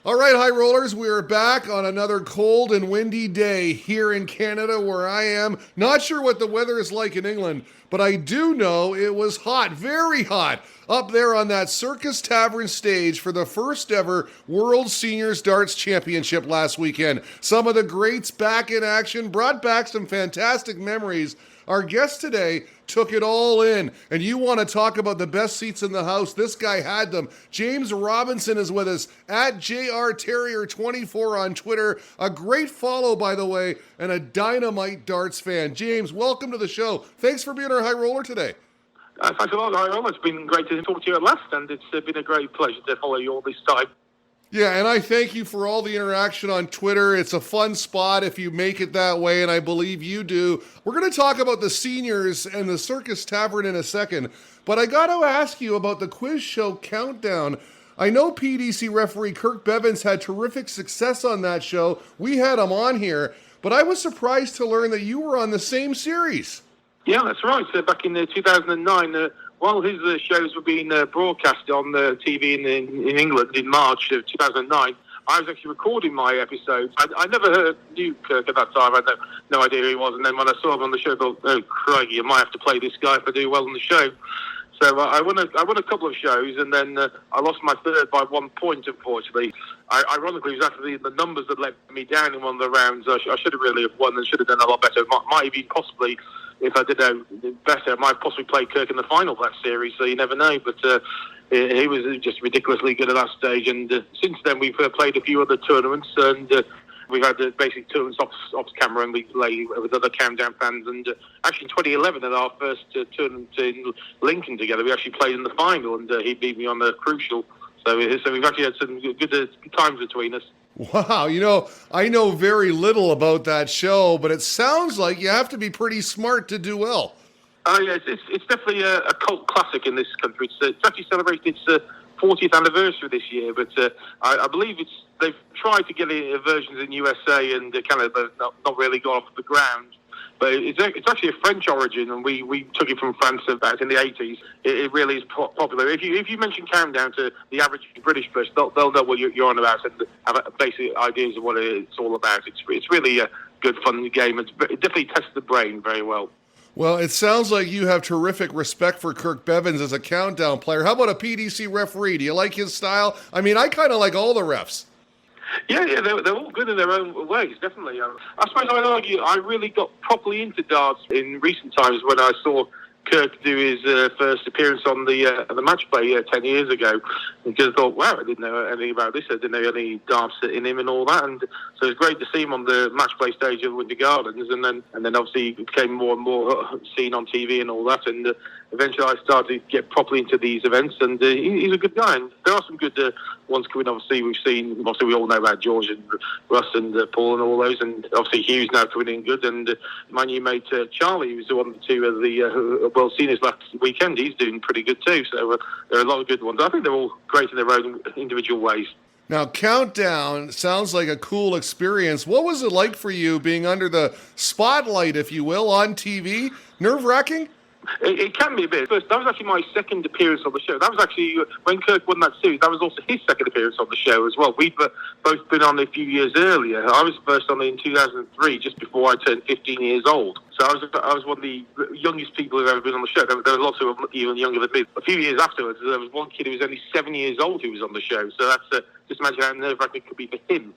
All right, high rollers, we are back on another cold and windy day here in Canada where I am. Not sure what the weather is like in England, but I do know it was hot, very hot, up there on that Circus Tavern stage for the first ever World Seniors Darts Championship last weekend. Some of the greats back in action, brought back some fantastic memories. Our guest today took it all in, and you want to talk about the best seats in the house. This guy had them. James Robinson is with us at JRTerrier24 on Twitter. A great follow, by the way, and a dynamite darts fan. James, welcome to the show. Thanks for being our high roller today. Thanks a lot, Aaron. It's been great to talk to you at last, and it's been a great pleasure to follow you all this time. Yeah, and I thank you for all the interaction on Twitter. It's a fun spot if you make it that way, and I believe you do. We're going to talk about the seniors and the Circus Tavern in a second, but I got to ask you about the quiz show countdown. I know PDC referee Kirk Bevins had terrific success on that show. We had him on here, but I was surprised to learn that you were on the same series. Yeah, that's right. Back in 2009, while his shows were being broadcast on TV in England in March of 2009, I was actually recording my episodes. I never knew Kirk at that time. I had no idea who he was. And then when I saw him on the show, I thought, oh, crikey, I might have to play this guy if I do well on the show. So I won a couple of shows, and then I lost my third by 1 point, unfortunately. Ironically, it was actually the numbers that let me down in one of the rounds. I should have really have won and should have done a lot better. Might even possibly, if I did better, I might possibly play Kirk in the final of that series, so you never know. But he was just ridiculously good at that stage, and since then we've played a few other tournaments, and we've had basic tournaments off camera, and we play with other countdown fans. And actually in 2011, at our first tournament in Lincoln together, we actually played in the final, and he beat me on the crucial. So we've actually had some good times between us. Wow, I know very little about that show, but it sounds like you have to be pretty smart to do well. Oh, yeah, it's definitely a cult classic in this country. It's actually celebrated its 40th anniversary this year, but I believe they've tried to get versions in USA and Canada, but not really got off the ground. But it's actually a French origin, and we took it from France back in the 80s. It really is popular. If you mention Countdown to the average British person, they'll know what you're on about and have basic ideas of what it's all about. It's really a good, fun game. It definitely tests the brain very well. Well, it sounds like you have terrific respect for Kirk Bevins as a countdown player. How about a PDC referee? Do you like his style? I mean, I kind of like all the refs. Yeah, they're all good in their own ways, definitely. I suppose I'd argue I really got properly into darts in recent times when I saw Kirk do his first appearance on the match play 10 years ago, because I thought, wow, I didn't know anything about this. I didn't know any darts in him and all that, and so it was great to see him on the match play stage of Winter Gardens, and then obviously he became more and more seen on TV and all that, and eventually I started to get properly into these events, and he's a good guy. And there are some good ones coming. Obviously, we all know about George and Russ and Paul and all those, and obviously Hughes now coming in good, and my new mate Charlie, who's one of the two of the World Seniors last weekend, he's doing pretty good too. So there are a lot of good ones. I think they're all great in their own individual ways. Now, Countdown sounds like a cool experience. What was it like for you being under the spotlight, if you will, on TV? Nerve-wracking? It can be a bit. First, that was actually my second appearance on the show. That was actually, when Kirk won that series, that was also his second appearance on the show as well. We'd both been on a few years earlier. I was first on in 2003, just before I turned 15 years old. So I was one of the youngest people who've ever been on the show. There were lots who were even younger than me. A few years afterwards, there was one kid who was only 7 years old who was on the show. So that's just imagine how nerve-wracking it could be for him.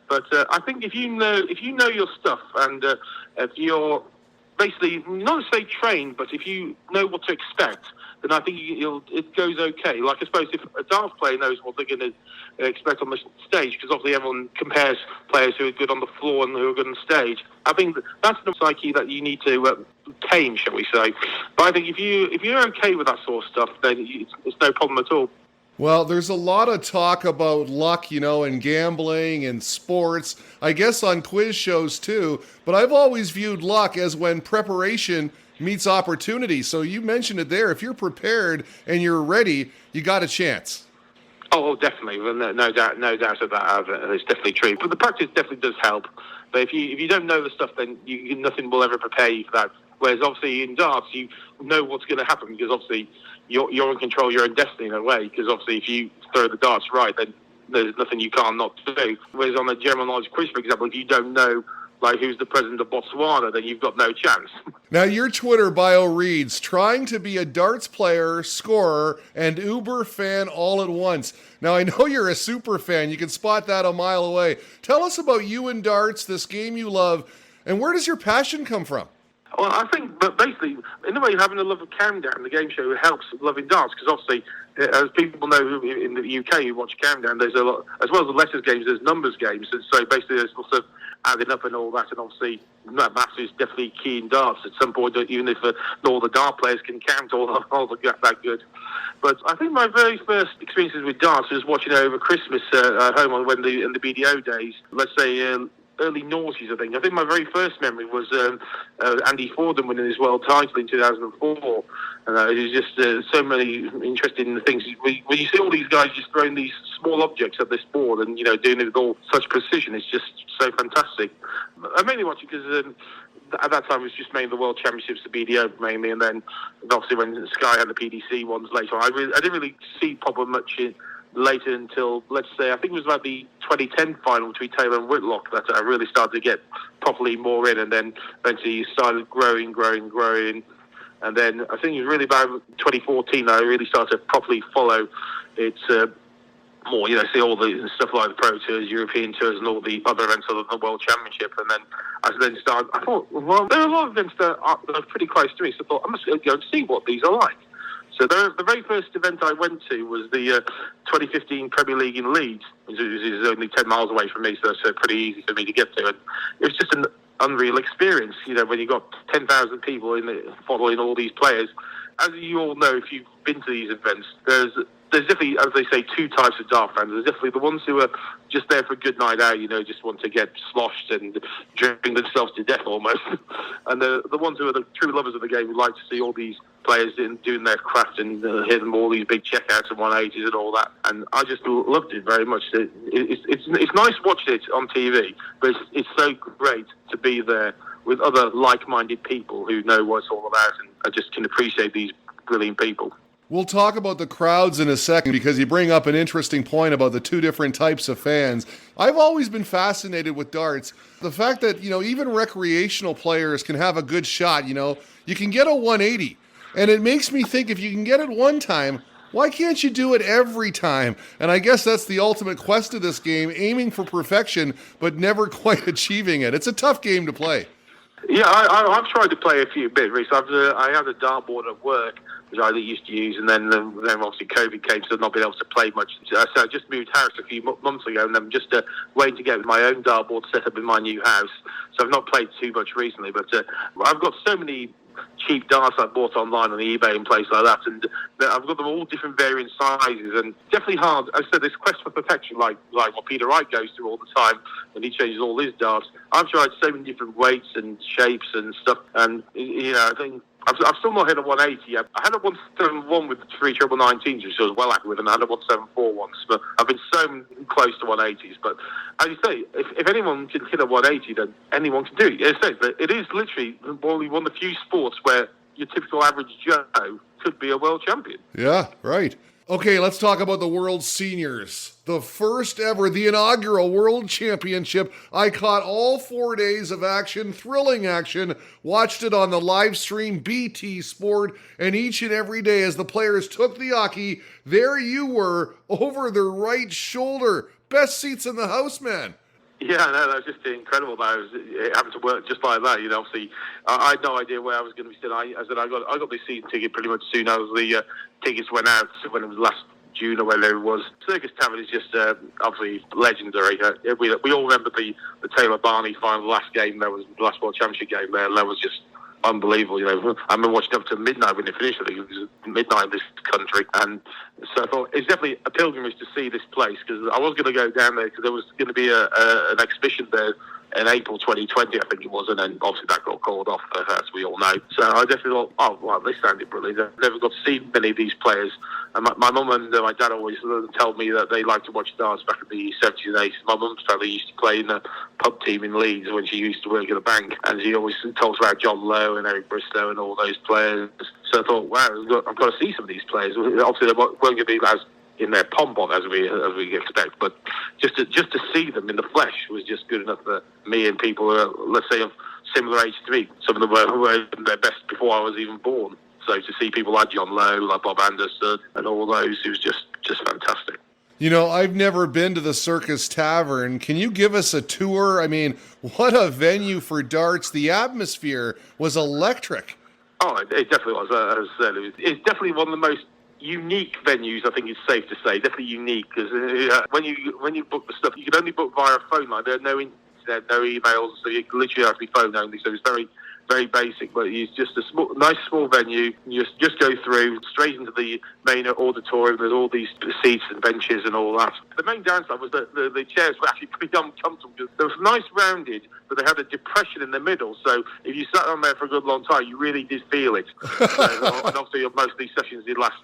But I think if you know your stuff, and if you're basically, not to say trained, but if you know what to expect, then I think it goes okay. Like, I suppose if a darts player knows what they're going to expect on the stage, because obviously everyone compares players who are good on the floor and who are good on stage. I think that's the psyche that you need to tame, shall we say. But I think if you're okay with that sort of stuff, then it's no problem at all. Well, there's a lot of talk about luck, and gambling and sports, I guess on quiz shows too, but I've always viewed luck as when preparation meets opportunity. So you mentioned it there. If you're prepared and you're ready, you got a chance. Oh, definitely. Well, no doubt of that. It's definitely true. But the practice definitely does help. But if you don't know the stuff, then nothing will ever prepare you for that. Whereas obviously in darts, you know what's going to happen, because obviously you're in control of your own destiny in a way. Because obviously if you throw the darts right, then there's nothing you can't not do. Whereas on a general knowledge quiz, for example, if you don't know like who's the president of Botswana, then you've got no chance. Now, your Twitter bio reads, trying to be a darts player, scorer, and Uber fan all at once. Now, I know you're a super fan. You can spot that a mile away. Tell us about you and darts, this game you love, and where does your passion come from? Well, I think, but basically, in a way, having a love of Countdown, the game show, helps loving darts, because obviously, as people know in the UK who watch Countdown, there's a lot, as well as the letters games, there's numbers games, and so basically there's also adding up and all that, and obviously maths is definitely key in darts at some point, even if not all the dart players can count all that good. But I think my very first experiences with darts was watching it over Christmas at home in the BDO days, let's say early noughties, I think. I think my very first memory was Andy Fordham winning his world title in 2004. And it was just so many interesting things. When you see all these guys just throwing these small objects at this board and, doing it with all such precision, it's just so fantastic. I mainly watch it because at that time it was just mainly the World Championships, the BDO mainly, and then obviously when Sky had the PDC ones later on, I didn't really see proper much later until, let's say, I think it was about the 2010 final between Taylor and Whitlock that I really started to get properly more in, and then eventually started growing. And then I think it was really about 2014 that I really started to properly follow it more, see all the stuff like the Pro Tours, European Tours, and all the other events other than the World Championship. And then I thought, well, there are a lot of events that are pretty close to me, so I thought, I must go and see what these are like. So the very first event I went to was the 2015 Premier League in Leeds, which is only 10 miles away from me, so it's pretty easy for me to get to. And it was just an unreal experience, when you got 10,000 people following all these players. As you all know, if you've been to these events, there's definitely, as they say, two types of dart fans. There's definitely the ones who are just there for a good night out, just want to get sloshed and drink themselves to death almost. And the ones who are the true lovers of the game who like to see all these players doing their craft and hitting all these big checkouts and 180s and all that. And I just loved it very much. It's nice watching it on TV, but it's so great to be there with other like-minded people who know what it's all about and I just can appreciate these brilliant people. We'll talk about the crowds in a second because you bring up an interesting point about the two different types of fans. I've always been fascinated with darts. The fact that, even recreational players can have a good shot, you can get a 180. And it makes me think if you can get it one time, why can't you do it every time? And I guess that's the ultimate quest of this game, aiming for perfection, but never quite achieving it. It's a tough game to play. Yeah, I've tried to play a few bits. I had a dartboard at work, which I used to use, and then obviously COVID came, so I've not been able to play much. So I just moved house a few months ago, and I'm just waiting to get my own dartboard set up in my new house. So I've not played too much recently, but I've got so many cheap darts I bought online on eBay and places like that, and I've got them all different varying sizes, and definitely hard. As I said, this quest for perfection, like what Peter Wright goes through all the time when he changes all his darts. I've tried so many different weights and shapes and stuff, and I think I've still not hit a 180 yet. I had a 171 with the 3 triple 19s, which I was well happy with, and I had a 174 once. But I've been so close to 180s. But as you say, if anyone can hit a 180, then anyone can do it. As I say, it is literally only one of the few sports where your typical average Joe could be a world champion. Yeah, right. Okay, let's talk about the World Seniors. The first ever, the inaugural World Championship. I caught all 4 days of action, thrilling action, watched it on the live stream BT Sport, and each and every day as the players took the hockey, there you were, over their right shoulder. Best seats in the house, man. Yeah, no, that was just incredible. It happened to work just like that. Obviously, I had no idea where I was going to be sitting. I got the season ticket pretty much soon as the tickets went out, when it was last June or whatever it was. Circus Tavern is just obviously legendary. We all remember the Taylor Barney final, the last game. That was the last World Championship game there, and that was just unbelievable. I've been watching up to midnight when they finished. I think it was midnight in this country, and so I thought it's definitely a pilgrimage to see this place, because I was going to go down there because there was going to be an exhibition there in April 2020, I think it was, and then obviously that got called off, as we all know. So I definitely thought, oh, wow, this sounded brilliant. I've never got to see many of these players. And my mum and my dad always told me that they liked to watch darts back in the 70s and 80s. My mum's family used to play in a pub team in Leeds when she used to work at a bank, and she always talks about John Lowe and Eric Bristow and all those players. So I thought, wow, I've got to see some of these players. Obviously, they weren't going to be as in their pomp on as we expect. But just to see them in the flesh was just good enough for me and people who are, let's say, of similar age to me. Some of them were at their best before I was even born. So to see people like John Lowe, like Bob Anderson, and all those, it was just fantastic. You know, I've never been to the Circus Tavern. Can you give us a tour? I mean, what a venue for darts. The atmosphere was electric. Oh, it definitely was. As I said, it's definitely one of the most unique venues. I think it's safe to say, definitely unique, because when you book the stuff, you can only book via a phone line. There are no internet, no emails, so you literally have to be phone only. So it's very, very basic, but it's just a nice small venue. You just go through straight into the main auditorium. There's all these seats and benches and all that. The main downside was that the chairs were actually pretty uncomfortable. They were nice rounded, but they had a depression in the middle. So if you sat on there for a good long time, you really did feel it. And obviously, most of these sessions did last,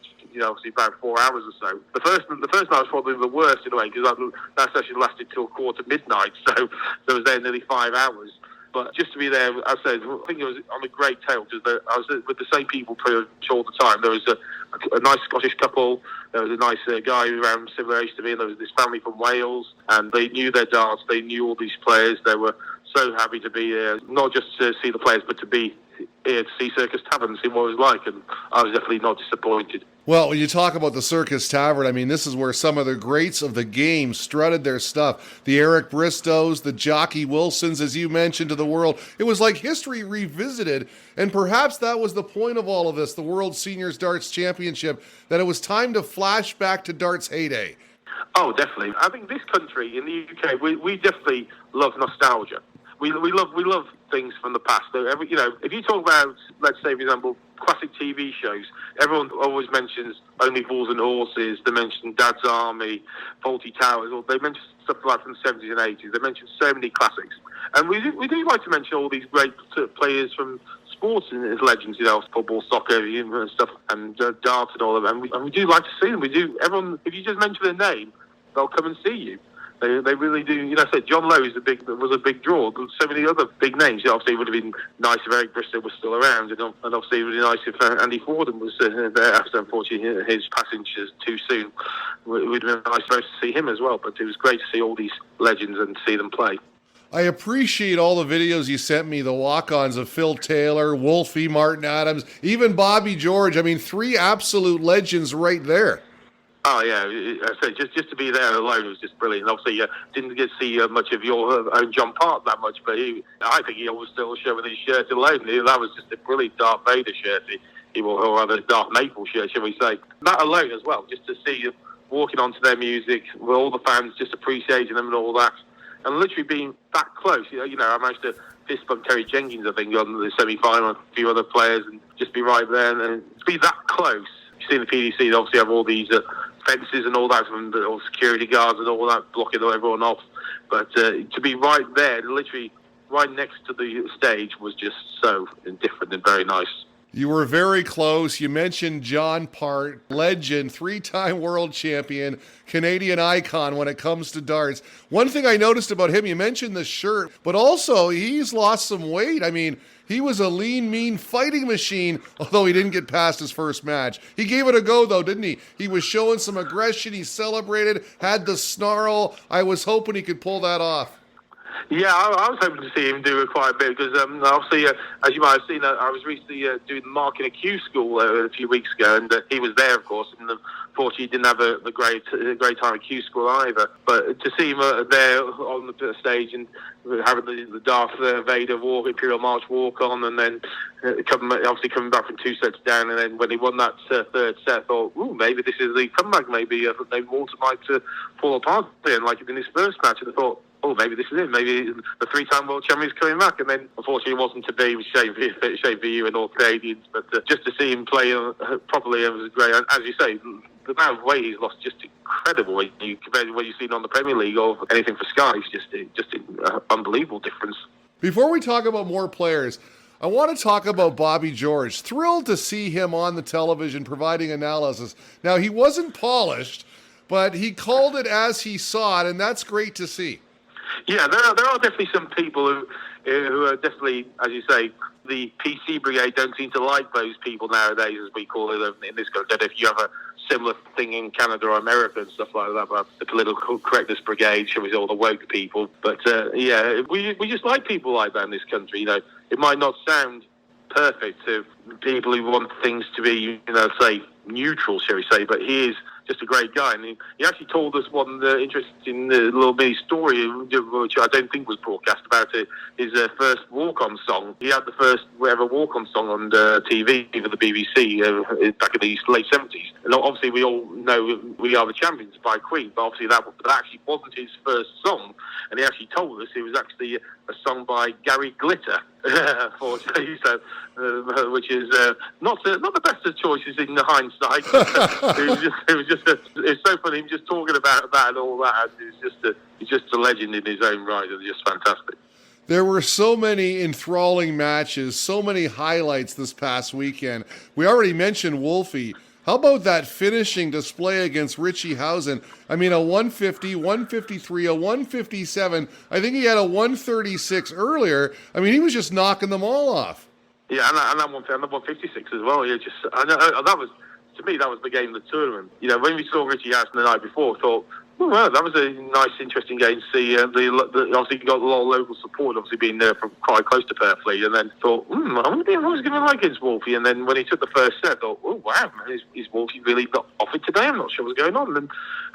obviously about 4 hours or so. The first night was probably the worst in a way, because that session lasted till midnight. So I was there nearly 5 hours. But just to be there, I said, I think it was on a great tale, because I was with the same people pretty much all the time. There was a nice Scottish couple, there was a nice guy around similar age to me, and there was this family from Wales, and they knew their darts, they knew all these players. They were so happy to be there, not just to see the players, but to be here to see Circus Tavern, see what it was like, and I was definitely not disappointed. Well, when you talk about the Circus Tavern, I mean, this is where some of the greats of the game strutted their stuff. The Eric Bristows, the Jockey Wilsons, as you mentioned, to the world. It was like history revisited, and perhaps that was the point of all of this, the World Seniors Darts Championship, that it was time to flash back to darts' heyday. Oh, definitely. I think this country, in the UK, we definitely love nostalgia. We love things from the past. If you talk about, let's say, for example, classic TV shows, everyone always mentions Only Fools and Horses. They mention Dad's Army, Fawlty Towers, or they mention stuff like from the 70s and 80s. They mention so many classics, and we do like to mention all these great players from sports as legends, football, soccer, and stuff, and darts and all of them. And we do like to see them. We do. Everyone, if you just mention their name, they'll come and see you. They really do. I said John Lowe was a big draw. But so many other big names. Obviously, it would have been nice if Eric Bristow was still around, and obviously it would be nice if Andy Fordham was there after, unfortunately, his passing too soon. It would have been nice for us to see him as well. But it was great to see all these legends and see them play. I appreciate all the videos you sent me, the walk-ons of Phil Taylor, Wolfie, Martin Adams, even Bobby George. I mean, 3 absolute legends right there. Oh yeah, I said just to be there alone was just brilliant. Obviously, didn't get to see much of your own John Park that much, but I think he was still showing his shirt alone. That was just a brilliant Darth Vader shirt, or rather Darth Maple shirt, shall we say? That alone as well, just to see you walking onto their music with all the fans, just appreciating them and all that, and literally being that close. I managed to fist bump Terry Jenkins, I think, on the semi-final, and a few other players, and just be right there and to be that close. You see the PDC, they obviously have all these fences and all that, and all security guards and all that blocking everyone off. But to be right there, literally right next to the stage, was just so different and very nice. You were very close. You mentioned John Part, legend, 3-time world champion, Canadian icon when it comes to darts. One thing I noticed about him, you mentioned the shirt, but also he's lost some weight. I mean, he was a lean, mean fighting machine, although he didn't get past his first match. He gave it a go, though, didn't he? He was showing some aggression. He celebrated, had the snarl. I was hoping he could pull that off. Yeah, I was hoping to see him do it quite a bit, because obviously, as you might have seen, I was recently doing Mark in a Q school a few weeks ago, and he was there, of course, and unfortunately he didn't have a great time at Q school either. But to see him there on the stage and having the Darth Vader Imperial March walk on, and then coming back from 2 sets down, and then when he won that third set, I thought, ooh, maybe this is the comeback. Maybe Walter might fall apart then, like in his first match, and I thought, oh, maybe this is it. Maybe the 3-time world champion is coming back. And then, unfortunately, it wasn't to be. It was shame for you and all Canadians. But just to see him play properly, it was great. And as you say, the amount of weight he's lost just incredible. When you compare to what you've seen on the Premier League or anything for Sky, it's just an unbelievable difference. Before we talk about more players, I want to talk about Bobby George. Thrilled to see him on the television providing analysis. Now, he wasn't polished, but he called it as he saw it, and that's great to see. Yeah, there are definitely some people who are definitely, as you say, the PC brigade don't seem to like those people nowadays, as we call it in this country. If you have a similar thing in Canada or America and stuff like that, about the political correctness brigade, shall we say, all the woke people. But we just like people like that in this country. You know, it might not sound perfect to people who want things to be, say, neutral, shall we say, but he is just a great guy. And he actually told us one interesting little mini story, which I don't think was broadcast, about his first walk-on song. He had the first ever walk-on song on TV for the BBC back in the late 70s. And obviously we all know We Are the Champions by Queen, but obviously that actually wasn't his first song. And he actually told us it was actually a song by Gary Glitter, which is not the best of choices in the hindsight. It's so funny him just talking about that and all that. He's just a legend in his own right. It's just fantastic. There were so many enthralling matches, so many highlights this past weekend. We already mentioned Wolfie. How about that finishing display against Richie Housen? I mean, a 150, 153, a 157. I think he had a 136 earlier. I mean, he was just knocking them all off. Yeah, and that 156 as well. Yeah, that was, to me, that was the game of the tournament. You know, when we saw Richie Housen the night before, I thought, well, that was a nice, interesting game to see. Obviously, you got a lot of local support, obviously being there from quite close to Purfleet, and then thought, I wonder what he's going to like against Wolfie. And then when he took the first set, I thought, oh, wow, man, is Wolfie really got off it today? I'm not sure what's going on. And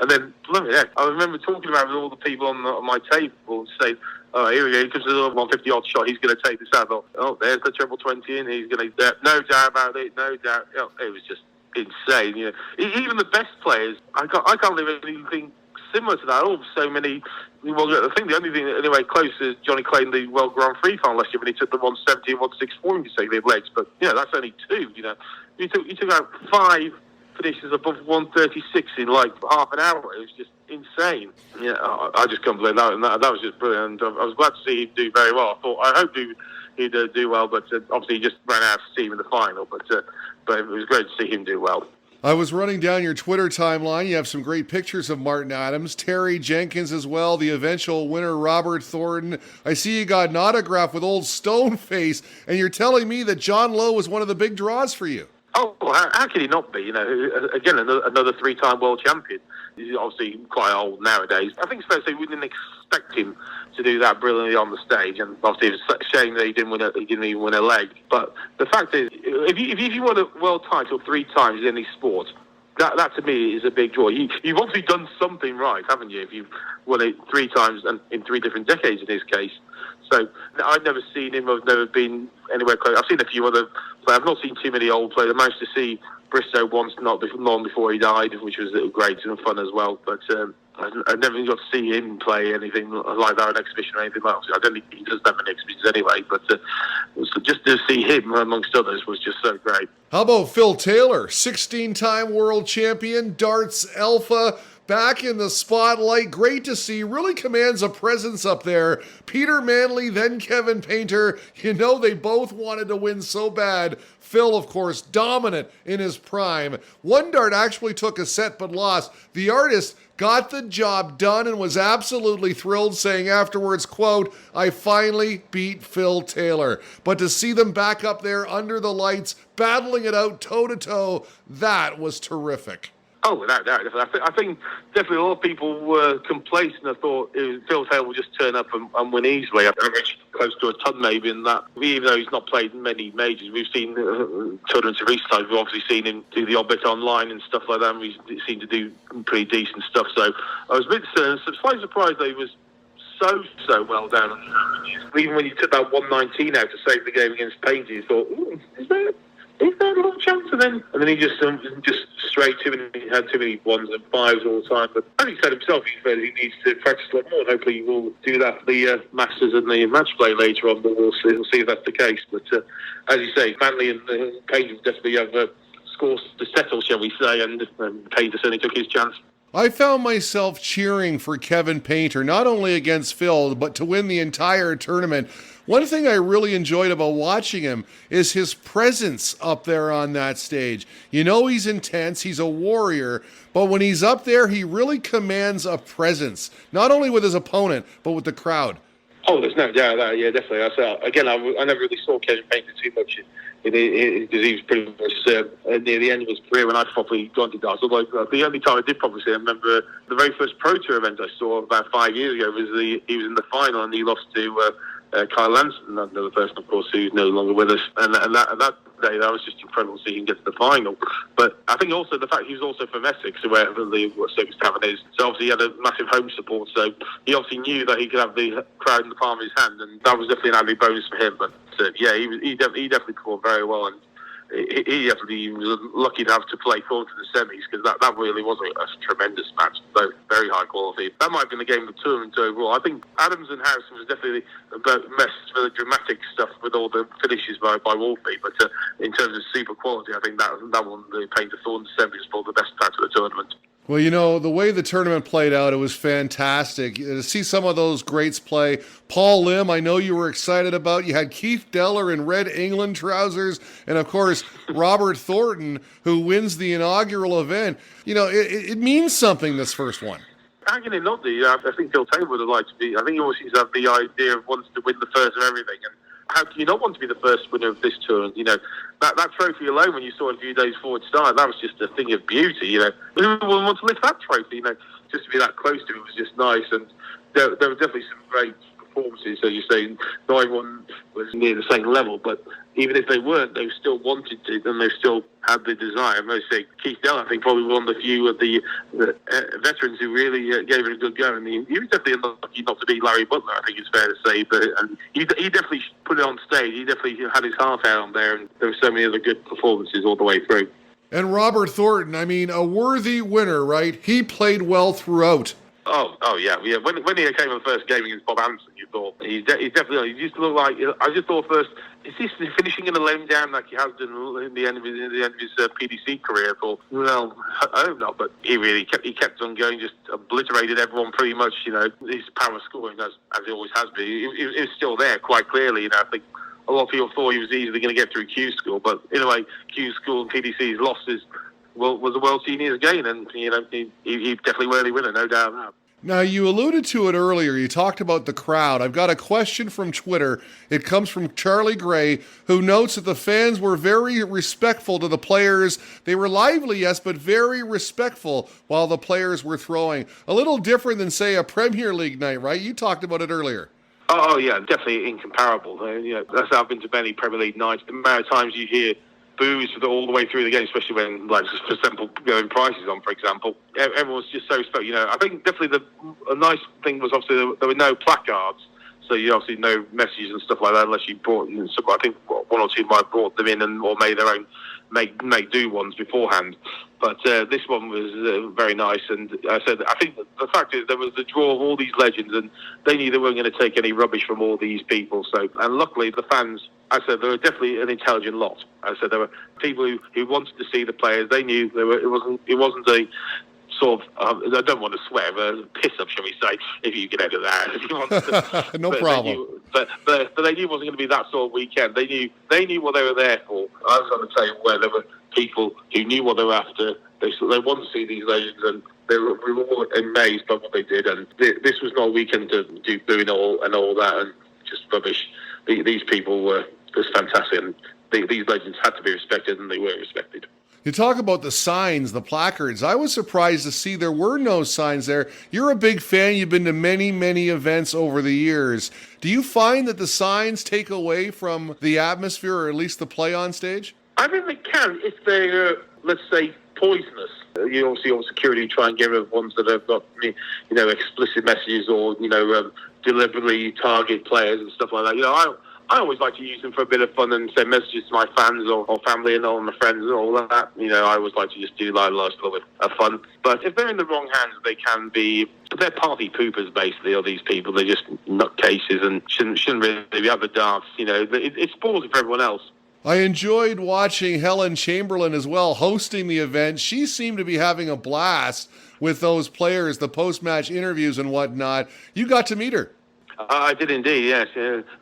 then I remember talking about it with all the people on my table and saying, oh, here we go, he comes to the 150 odd shot, he's going to take this out. I thought, oh, there's the treble 20 in, he's going to, no doubt about it, no doubt. It was just insane. You know, even the best players, I can't live anything similar to that. So many. Well, I think the only thing anyway close is Johnny Clayton, the World Grand Prix final last year when he took the 170 and 164 in consecutive legs. But that's only two. You know, he took out 5 finishes above 136 in like half an hour. It was just insane. Yeah, I just can't believe that. And that was just brilliant. I was glad to see him do very well. I hope he'd do well, but obviously he just ran out of steam in the final. But it was great to see him do well. I was running down your Twitter timeline. You have some great pictures of Martin Adams, Terry Jenkins as well, the eventual winner, Robert Thornton. I see you got an autograph with old Stoneface, and you're telling me that John Lowe was one of the big draws for you. Oh, well, how can he not be? You know, again, another 3-time world champion. He's obviously quite old nowadays. I think it's fair to say we didn't expect him to do that brilliantly on the stage, and obviously it's a shame that he didn't even win a leg. But the fact is, if you won a world title 3 times in any sport, that to me is a big draw. You've obviously done something right, haven't you? If you've won it 3 times and in 3 different decades in his case. So I've never seen him. I've never been anywhere close. I've seen a few other players. I've not seen too many old players. I managed to see Bristow once, not long before he died, which was great and fun as well. But I never got to see him play anything like that, an exhibition or anything like that. I don't think he does that many exhibitions anyway. But so just to see him amongst others was just so great. How about Phil Taylor, 16-time world champion, darts alpha, back in the spotlight. Great to see. Really commands a presence up there. Peter Manley, then Kevin Painter. You know they both wanted to win so bad. Phil, of course, dominant in his prime. One dart actually took a set but lost. The artist got the job done and was absolutely thrilled, saying afterwards, quote, I finally beat Phil Taylor. But to see them back up there under the lights, battling it out toe-to-toe, that was terrific. Oh, without doubt. I think definitely a lot of people were complacent. I thought Phil Taylor will just turn up and win easily. I averaged close to a ton maybe in that. Even though he's not played many majors, we've seen tournaments of recent times. We've obviously seen him do the odd bit online and stuff like that. And we seem to do pretty decent stuff. So I was a bit slightly surprised that he was so well down. Even when he took that 119 out to save the game against Painter, you thought, is there a little chance? And then he just straight too many, had too many 1s and 5s all the time. But as he said himself, he said he needs to practice a lot more. And hopefully he will do that for the Masters and the match play later on. But we'll see if that's the case. But as you say, Manley and Painter definitely have scores to settle, shall we say, and Painter certainly took his chance. I found myself cheering for Kevin Painter, not only against Phil, but to win the entire tournament. One thing I really enjoyed about watching him is his presence up there on that stage. You know he's intense, he's a warrior, but when he's up there, he really commands a presence, not only with his opponent, but with the crowd. Oh, there's no doubt that. Yeah, definitely. I never really saw Kevin Painter too much because he was pretty much near the end of his career when I probably got into darts. Although the only time I did probably see him, I remember the very first Pro Tour event I saw about 5 years ago he was in the final and he lost to Kyle Lanson, another person, of course, who's no longer with us. And that day, that was just incredible to see him get to the final. But I think also the fact he was also from Essex, where the Circus Tavern is. So obviously he had a massive home support. So he obviously knew that he could have the crowd in the palm of his hand, and that was definitely an added bonus for him. But yeah, he definitely performed very well, and he definitely was lucky to have to play forward to the semis, because that really was a tremendous match, so very high quality. That might have been the game of the tournament overall. I think Adams and Harrison was definitely the best for the dramatic stuff with all the finishes by Wolfie, but in terms of super quality, I think that one, the Painter Thorns semis, was probably the best match of the tournament. Well, the way the tournament played out, it was fantastic. To see some of those greats play. Paul Lim, I know you were excited about. You had Keith Deller in red England trousers. And, of course, Robert Thornton, who wins the inaugural event. It means something, this first one. How can it not do? I think Phil Taylor would have liked to be. I think he always seems to have the idea of wanting to win the first of everything. And how can you not want to be the first winner of this tour? That trophy alone, when you saw it a few days before it started, that was just a thing of beauty. Who would want to lift that trophy? Just to be that close to it was just nice. And there were definitely some great performances. So you say not everyone was near the same level, but even if they weren't, they still wanted to, and they still had the desire. And I say Keith Dell, I think, probably one of the few of the veterans who really gave it a good go. And he was definitely unlucky not to beat Larry Butler, I think it's fair to say. And he definitely put it on stage. He definitely had his heart out on there, and there were so many other good performances all the way through. And Robert Thornton, a worthy winner, right? He played well throughout. Oh yeah. When he came on the first game against Bob Anderson, you thought he definitely. He just looked like. I just thought first, is this finishing in a lame down like he has done in the end of his PDC career? I thought, well, I hope not. But he kept on going, just obliterated everyone pretty much. His power scoring as he always has been. It was still there quite clearly. I think a lot of people thought he was easily going to get through Q School, but in a way, Q School and PDC's losses was a World Seniors again, and he definitely worthy winner, no doubt about that. Now, you alluded to it earlier. You talked about the crowd. I've got a question from Twitter. It comes from Charlie Gray, who notes that the fans were very respectful to the players. They were lively, yes, but very respectful while the players were throwing. A little different than, say, a Premier League night, right? You talked about it earlier. Oh yeah, definitely incomparable. I've been to many Premier League nights. The amount of times you hear boos all the way through the game, especially when, like, for example, going prices on, for example. Everyone's just so respectful. I think definitely a nice thing was obviously there were no placards, so you obviously no messages and stuff like that unless you brought. I think one or two might have brought them in or made their own make do ones beforehand. But this one was very nice, and I think the fact is there was the draw of all these legends, and they knew they weren't going to take any rubbish from all these people. So, and luckily the fans, I said, they were definitely an intelligent lot. I said there were people who wanted to see the players. They knew it wasn't a sort of, I don't want to swear, but piss up, shall we say, if you get out of that. If you want to. No problem. But they knew it wasn't going to be that sort of weekend. They knew what they were there for. I was going to tell you where there were people who knew what they were after. They wanted to see these legends, and we were all amazed by what they did. And this was not a weekend to do booing all that and just rubbish. These people were just fantastic, and these legends had to be respected, and they were respected. You talk about the signs, the placards. I was surprised to see there were no signs there. You're a big fan. You've been to many, many events over the years. Do you find that the signs take away from the atmosphere, or at least the play on stage? I think they can if they're, let's say, poisonous. You obviously on security try and get rid of ones that have got, explicit messages or, deliberately target players and stuff like that. I always like to use them for a bit of fun and send messages to my fans or family and all my friends and all that. I always like to just do a little bit of fun. But if they're in the wrong hands, they can be. They're party poopers, basically, are these people. They're just nutcases and shouldn't really be at the dance. It spoils it for everyone else. I enjoyed watching Helen Chamberlain as well, hosting the event. She seemed to be having a blast with those players, the post-match interviews and whatnot. You got to meet her. I did indeed, yes.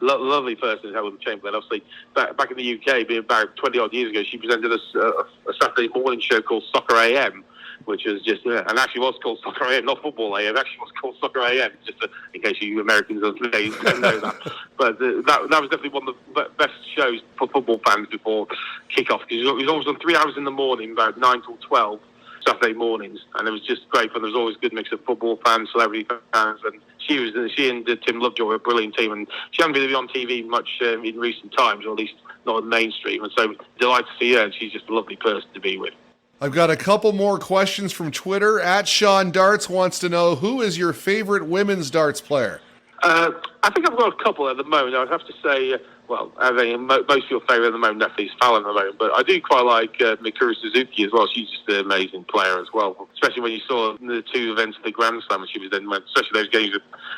Lovely person, Helen Chamberlain. Obviously, back in the UK, about 20-odd years ago, she presented us a Saturday morning show called Soccer AM, which was just, and actually was called Soccer AM, not Football AM. It actually was called Soccer AM, just in case you Americans don't know that. But that was definitely one of the best shows for football fans before kickoff, because it was always on 3 hours in the morning, about 9 till 12. Saturday mornings, and it was just great fun. There was always a good mix of football fans, celebrity fans, and she and Tim Lovejoy were a brilliant team, and she hasn't been on TV much in recent times, or at least not in mainstream, and so delighted to see her, and she's just a lovely person to be with. I've got a couple more questions from Twitter. Sean Darts wants to know, who is your favorite women's darts player? I think I've got a couple at the moment. I'd have to say, well, I think most people favourite at the moment definitely is Fallon at the moment, but I do quite like Mikuru Suzuki as well. She's just an amazing player as well, especially when you saw the two events of the Grand Slam, and she was then, especially those games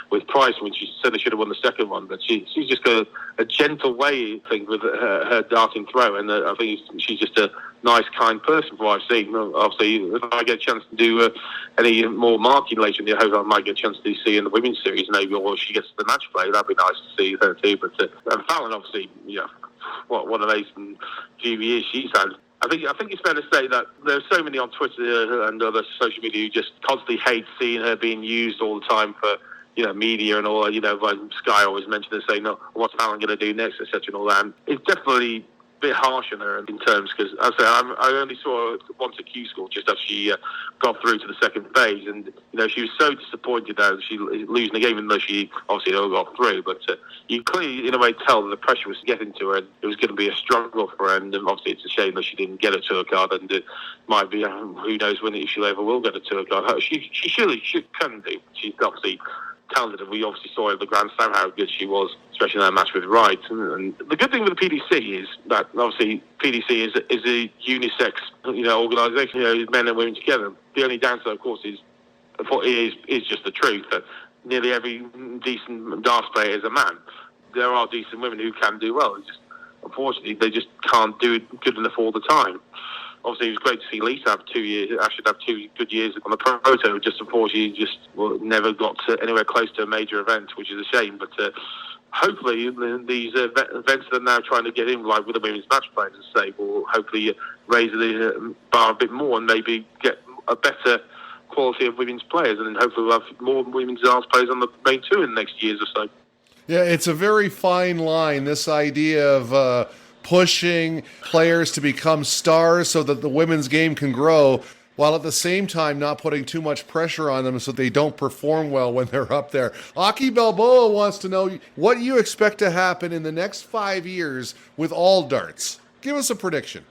with Price, when she certainly should have won the second one, but she's just got a gentle way, I think, with her darting throw, and I think she's just a nice, kind person from what I've seen. Obviously, if I get a chance to do any more marking later in the year, I hope I might get a chance to see in the women's series, maybe, or she gets the match play. That'd be nice to see her too. But and Fallon, obviously, what an amazing few years she's had. I think it's fair to say that there's so many on Twitter and other social media who just constantly hate seeing her being used all the time for media and all. Like Sky always mentioned and saying, "No, what's Fallon going to do next?" etc. and all that. And it's definitely bit harsh on her in terms, because as I say, I only saw her once at Q School just after she got through to the second phase, and she was so disappointed that she losing the game, even though she obviously all got through. But you clearly, in a way, tell that the pressure was getting to her, and it was going to be a struggle for her. And obviously, it's a shame that she didn't get a tour card, and it might be who knows when she ever will get a tour card. She surely can do. She's obviously talented, and we obviously saw at the Grand Slam how good she was, especially in that match with Wright. And the good thing with the PDC is that obviously PDC is a unisex organisation, men and women together. The only downside, of course, is just the truth that nearly every decent darts player is a man. There are decent women who can do well. Unfortunately, they just can't do it good enough all the time. Obviously, it was great to see Lisa have 2 years. Actually, have 2 good years on the Pro Tour. Just unfortunately, never got anywhere close to a major event, which is a shame. But hopefully, these events that are now trying to get in, like with the women's match play, as I say, will hopefully raise the bar a bit more and maybe get a better quality of women's players, and then hopefully we'll have more women's darts players on the main tour in the next years or so. Yeah, it's a very fine line, this idea of pushing players to become stars so that the women's game can grow, while at the same time not putting too much pressure on them so they don't perform well when they're up there. Aki Balboa wants to know what you expect to happen in the next 5 years with all darts. Give us a prediction.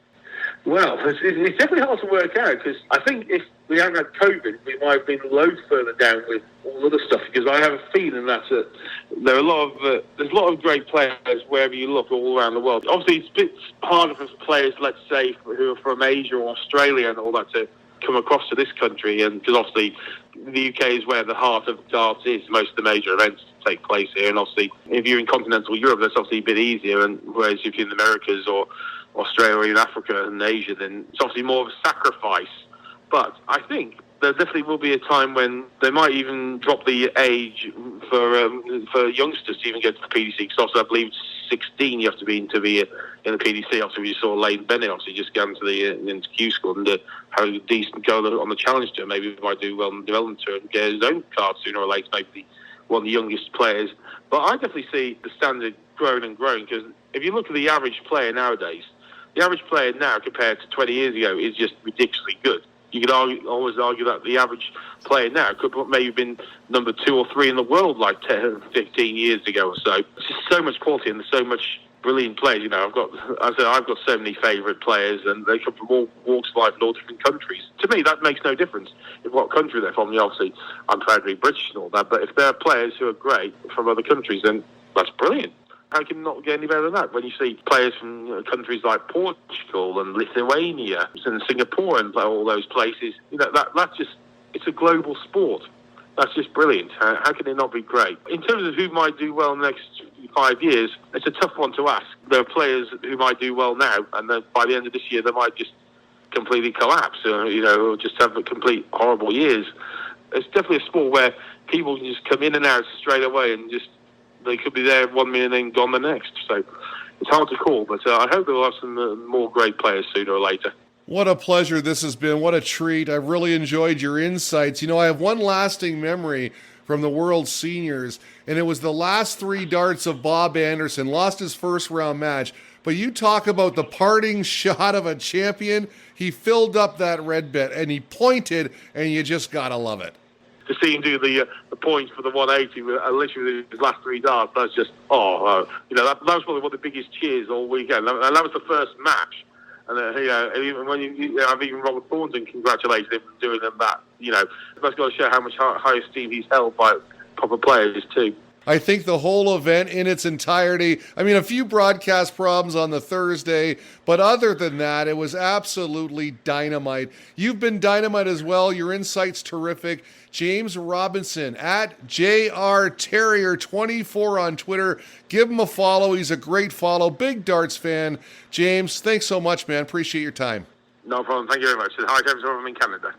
Well, it's definitely hard to work out, because I think if we hadn't had COVID, we might have been loads further down with all other stuff, because I have a feeling that there's a lot of great players wherever you look all around the world. Obviously, it's a bit harder for players, let's say, who are from Asia or Australia and all that to come across to this country, and because obviously the UK is where the heart of darts is. Most of the major events take place here, and obviously if you're in continental Europe, that's obviously a bit easier, and whereas if you're in the Americas or Australia or in Africa and Asia, then it's obviously more of a sacrifice. But I think there definitely will be a time when they might even drop the age for youngsters to even get to the PDC. Because also, I believe 16 you have to be in the PDC. Obviously, we saw Lane Bennett obviously just go into the Q School and how decent go on the Challenge Tour. Maybe he might do well in the Development Tour and get his own card sooner or later. Maybe one of the youngest players. But I definitely see the standard growing and growing, because if you look at the average player nowadays, the average player now compared to 20 years ago is just ridiculously good. You could always argue that the average player now could maybe been number 2 or 3 in the world like 10, 15 years ago or so. It's just so much quality and so much brilliant players. I've got so many favourite players, and they come from all walks of life in all different countries. To me, that makes no difference in what country they're from. Obviously, I'm proud to be British and all that, but if there are players who are great from other countries, then that's brilliant. How can you not get any better than that? When you see players from countries like Portugal and Lithuania and Singapore and all those places, that's just, it's a global sport. That's just brilliant. How can it not be great? In terms of who might do well in the next 5 years, it's a tough one to ask. There are players who might do well now, and then by the end of this year, they might just completely collapse, or just have complete horrible years. It's definitely a sport where people can just come in and out straight away, and just they could be there 1 minute and then gone the next. So it's hard to call, but I hope we'll have some more great players sooner or later. What a pleasure this has been. What a treat. I've really enjoyed your insights. You know, I have one lasting memory from the World Seniors, and it was the last three darts of Bob Anderson. Lost his first round match. But you talk about the parting shot of a champion. He filled up that red bet, and he pointed, and you just got to love it. To see him do the points for the 180 with literally his last three darts, that's just, that was probably one of the biggest cheers all weekend. And that was the first match. And even when I've even Robert Thornton congratulated him for doing that. That's got to show how much high esteem he's held by proper players too. I think the whole event in its entirety, I mean, a few broadcast problems on the Thursday, but other than that, it was absolutely dynamite. You've been dynamite as well. Your insight's terrific. James Robinson at JRTerrier24 on Twitter. Give him a follow. He's a great follow. Big darts fan. James, thanks so much, man. Appreciate your time. No problem. Thank you very much. Hi, James. I'm in Canada.